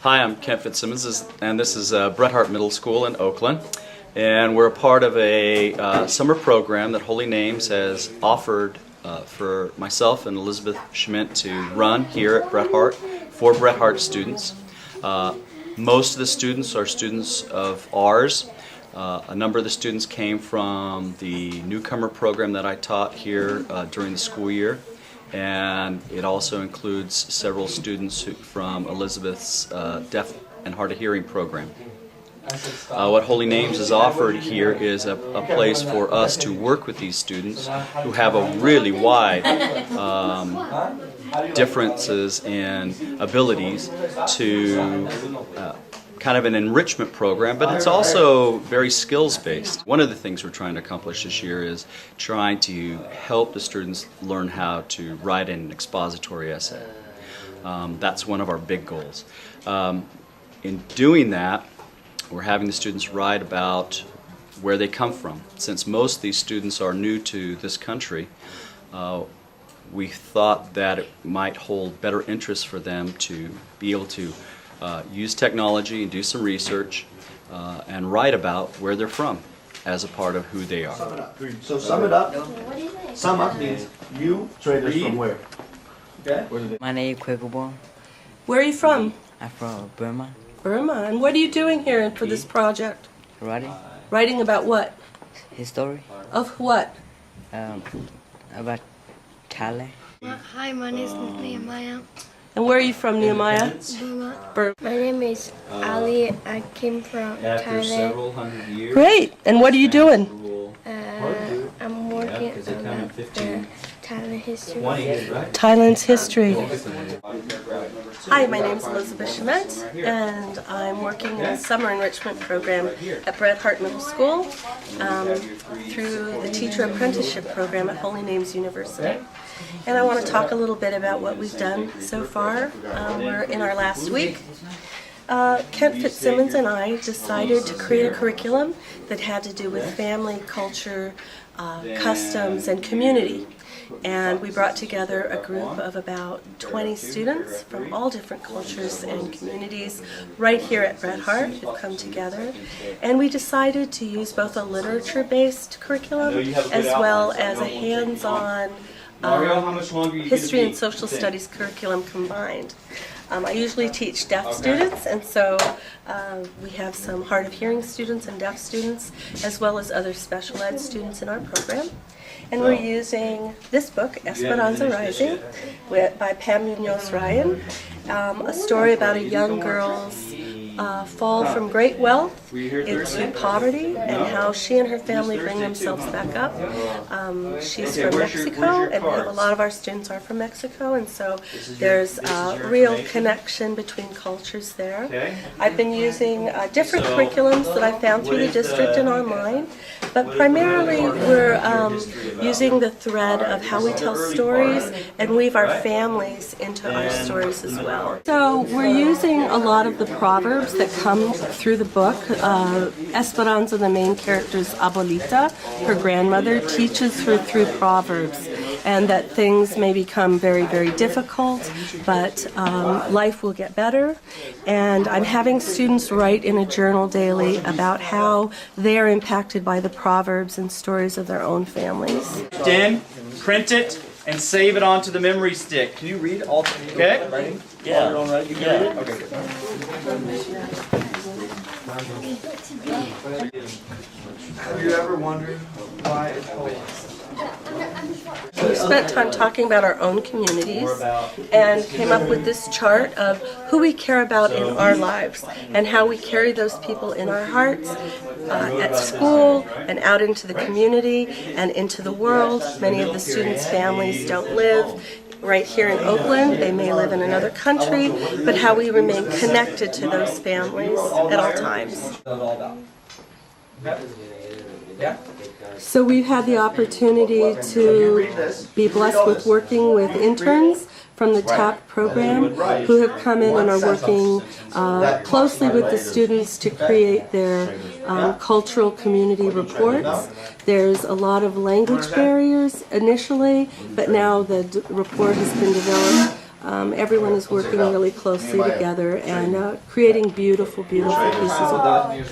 Hi, I'm Kent Fitzsimmons, and this is Bret-Harte Middle School in Oakland. And we're a part of a summer program that Holy Names has offered for myself and Elizabeth Schmidt to run here at Bret-Harte for Bret-Harte students. Most of the students are students of ours. A number of the students came from the newcomer program that I taught here during the school year. And it also includes several students from Elizabeth's deaf and hard of hearing program. What Holy Names has offered here is a place for us to work with these students who have a really wide differences in abilities to kind of an enrichment program, but it's also very skills-based. One of the things we're trying to accomplish this year is trying to help the students learn how to write an expository essay. That's one of our big goals. In doing that, we're having the students write about where they come from. Since most of these students are new to this country, we thought that it might hold better interest for them to be able to use technology and do some research and write about where they're from as a part of who they are. So sum it up. Sum up means you traders from where? Okay. My name is Kwekubon. Where are you from? I'm from Burma. Burma. And what are you doing here for this project? Writing Writing about what? history Of what? about Thailand. Hi, my name is Nehemiah. And where are you from, Nehemiah? Burma. My name is Ali. I came from After Thailand. several hundred years, Great. And what are you doing? I'm working because they come in on 15, the Thailand history. 20 years, right? Thailand's history. Hi, my name's Elizabeth Schmidt, and I'm working in the summer enrichment program at Bret-Harte Middle School through the teacher apprenticeship program at Holy Names University. And I want to talk a little bit about what we've done so far. We're in our last week. Kent Fitzsimmons and I decided to create a curriculum that had to do with family, culture, customs, and community. And we brought together a group of about 20 students from all different cultures and communities right here at Bret-Harte who've come together. And we decided to use both a literature-based curriculum as well as a hands-on history and social studies curriculum combined. I usually teach deaf students, and so we have some hard of hearing students and deaf students, as well as other special ed students in our program. And we're using this book, Esperanza Rising, by Pam Munoz Ryan, a story about a young girl's fall from great wealth into poverty and how she and her family bring themselves back up. She's from Mexico, and we have a lot of our students are from Mexico, and so there's a real connection between cultures there. I've been using different curriculums that I found through the district and online, but primarily we're using the thread of how we tell stories and weave our families into our stories as well. So we're using a lot of the proverbs that come through the book. Esperanza, the main character's abuelita, her grandmother, teaches her through proverbs, and that things may become very, very difficult, but life will get better. And I'm having students write in a journal daily about how they are impacted by the proverbs and stories of their own families. In, print it, and save it onto the memory stick. Can you read all? Okay. Yeah. Okay. Have you ever wondered why it's called? We spent time talking about our own communities and came up with this chart of who we care about in our lives and how we carry those people in our hearts at school and out into the community and into the world. Many of the students' families don't live right here in Oakland. They may live in another country, but how we remain connected to those families at all times. So we've had the opportunity to be blessed with working with interns from the TAP program who have come in and are working closely with the students to create their cultural community reports. There's a lot of language barriers initially, but now the report has been developed everyone is working really closely together and creating beautiful, beautiful pieces of art.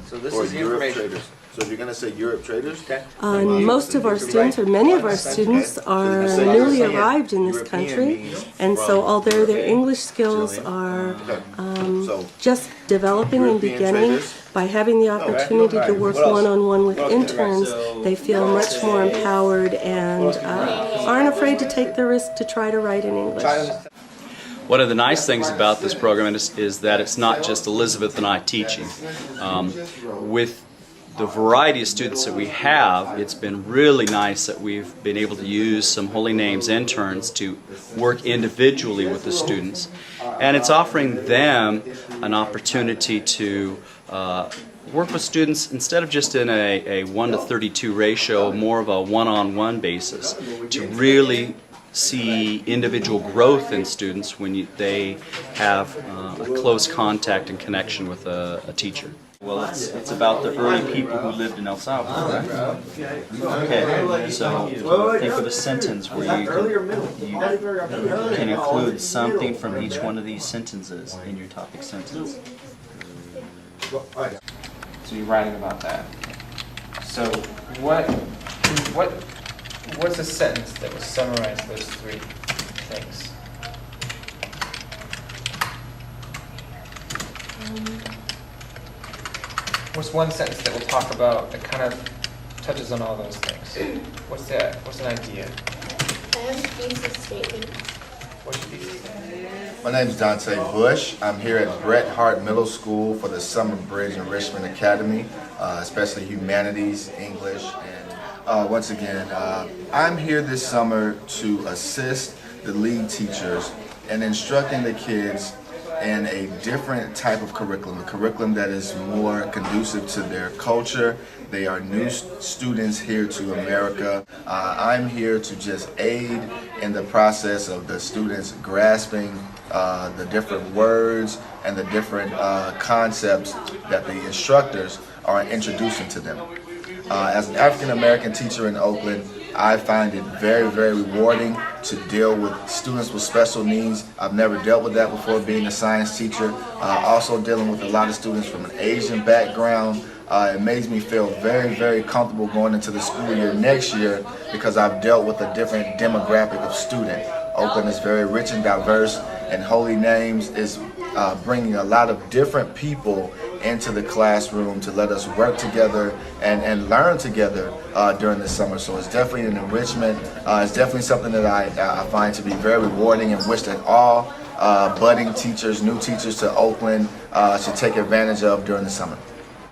So this Or is the Europe information. traders. So if you're going to say Europe traders, Most of our students, or many of our students, are newly arrived in this country, and so although their English skills are so just developing and beginning, by having the opportunity to work one-on-one with interns, they feel much more empowered and aren't afraid to take the risk to try to write in English. One of the nice things about this program is that it's not just Elizabeth and I teaching. With the variety of students that we have, it's been really nice that we've been able to use some Holy Names interns to work individually with the students. And it's offering them an opportunity to work with students instead of just in a 1 to 32 ratio, more of a one-on-one basis, to really see individual growth in students when they have a close contact and connection with a teacher. Well, it's about the early people who lived in El Salvador, right? Okay, so think of a sentence where you can include something from each one of these sentences in your topic sentence. So you're writing about that. So what's a sentence that will summarize those three things? What's one sentence that will talk about that kind of touches on all those things? What's that? What's an idea? I have a thesis statement. What should be? My name is Dante Bush. I'm here at Bridge-Bret Middle School for the Summer Bridge Enrichment Academy, especially humanities, English, and once again, I'm here this summer to assist the lead teachers in instructing the kids in a different type of curriculum, a curriculum that is more conducive to their culture. They are new students here to America. I'm here to just aid in the process of the students grasping the different words and the different concepts that the instructors are introducing to them. As an African American teacher in Oakland, I find it very, very rewarding to deal with students with special needs. I've never dealt with that before being a science teacher. Also dealing with a lot of students from an Asian background. It makes me feel very, very comfortable going into the school year next year because I've dealt with a different demographic of student. Oakland is very rich and diverse, and Holy Names is bringing a lot of different people into the classroom to let us work together and learn together during the summer. So it's definitely an enrichment. It's definitely something that I find to be very rewarding and wish that all budding teachers, new teachers to Oakland should take advantage of during the summer.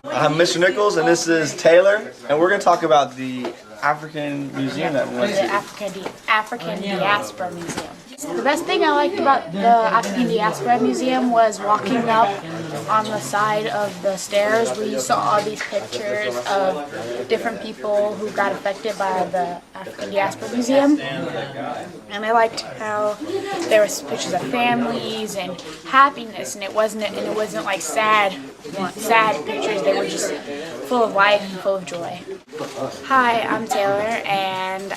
I'm Mr. Nichols and this is Taylor, and we're going to talk about the African Museum that we went The to. African Diaspora Museum. The best thing I liked about the African Diaspora Museum was walking up on the side of the stairs where you saw all these pictures of different people who got affected by the African Diaspora Museum. And I liked how there was pictures of families and happiness, and it wasn't like sad pictures. They were just full of life and full of joy. Hi, I'm Taylor, and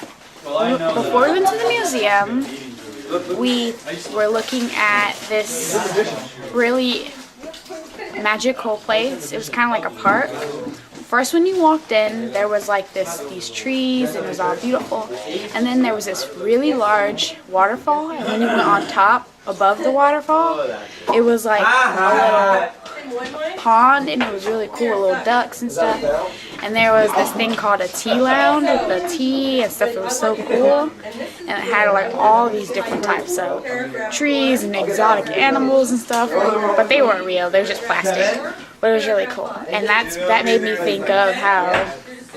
before we went to the museum, we were looking at this really magical place. It was kind of like a park. First, when you walked in, there was like these trees, and it was all beautiful. And then there was this really large waterfall, and when you went on top, above the waterfall, it was like a little pond, and it was really cool, little ducks and stuff. And there was this thing called a tea lounge with the tea and stuff. It was so cool, and it had like all these different types of trees and exotic animals and stuff, but they weren't real. They were just plastic, but it was really cool. And that made me think of how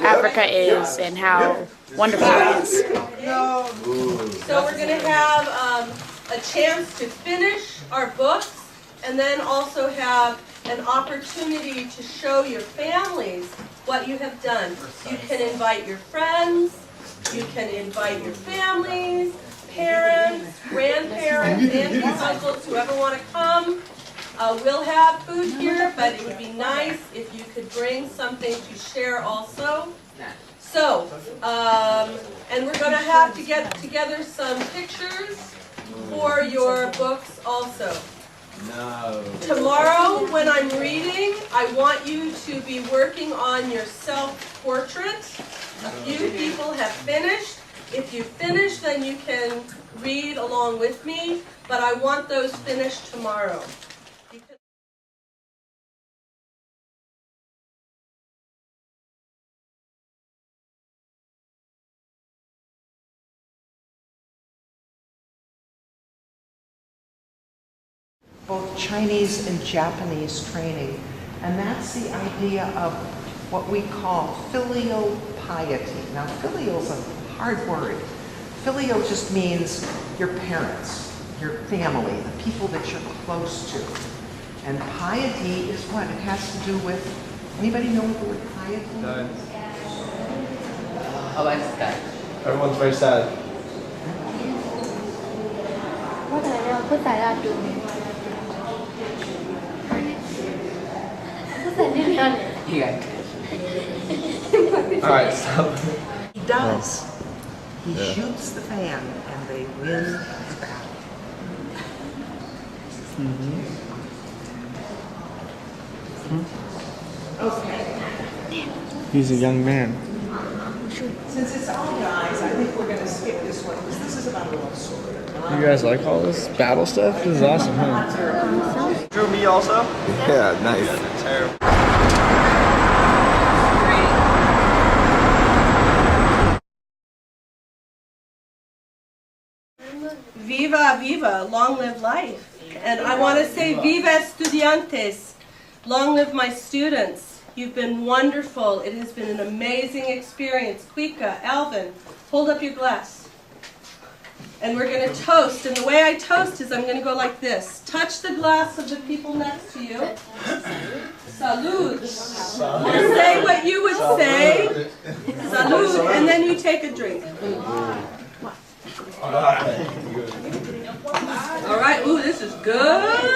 Africa is and how wonderful it is. So we're going to have a chance to finish our books and then also have an opportunity to show your families what you have done. You can invite your friends, you can invite your families, parents, grandparents, aunties, uncles, whoever want to come. We'll have food here, but it would be nice if you could bring something to share also. So, and we're going to have to get together some pictures for your books also. No. Tomorrow, when I'm reading, I want you to be working on your self-portrait. A few people have finished. If you finish, then you can read along with me, but I want those finished tomorrow. Both Chinese and Japanese training, and that's the idea of what we call filial piety. Now, filial is a hard word. Filial just means your parents, your family, the people that you're close to. And piety is what? It has to do with, anybody know what the word piety is? No. Oh, that's that. Everyone's very sad. You got it. All right, stop. He does. He shoots the fan and they win the battle. Okay. He's a young man. Since it's all guys, I think we're going to skip this one because this is about a love story. You guys like all this battle stuff? This is awesome, huh? Drew me also? Yeah, nice. Terrible. Viva, viva, long live life. And I want to say viva estudiantes, long live my students. You've been wonderful. It has been an amazing experience. Quika, Alvin, hold up your glass. And we're going to toast. And the way I toast is I'm going to go like this. Touch the glass of the people next to you. Salud. Say what you would say. Salud. And then you take a drink. All right. Ooh, this is good.